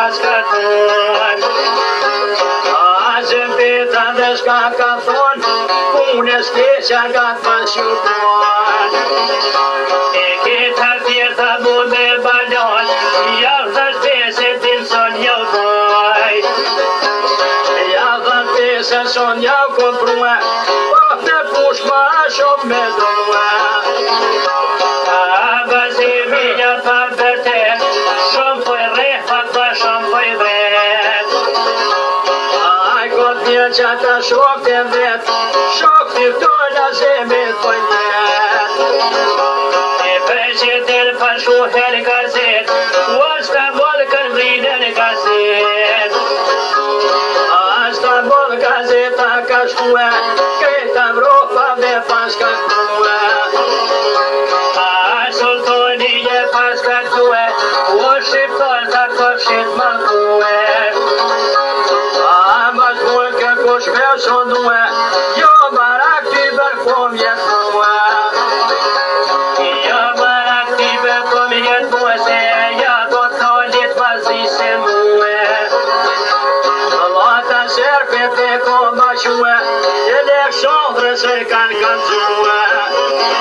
paskaton. Azi pita dhe shka ka thon, punë s'keqa ka të pasjuton. E kita tjeta mu me balon, javë dhe shpese t'in son jau doj. Javë dhe shpese son jau komprua, po në push ma shumë me drua. A vazimi një pa vërtet, shumë poj rreth, pa shumë poj vet. Aj kot një që ta shok të vet, shok të këtona zemit poj vet. E preqetin pa shuher gazet, uasta mol kër vrinë në gazet. Asta mol gazeta ka shkue, këta Evropa dhe paska këtue. A sultoni e paska këtue, o shqiptar ta këto shqip më këtue. A mas mul kë kush me shondue, jo marak t'i bërkom jetue. Jo marak t'i bërkom jetue, se ja do t'ollit vazi se mue. Lata sherpet e koma que, e lek shondre se kanë kanë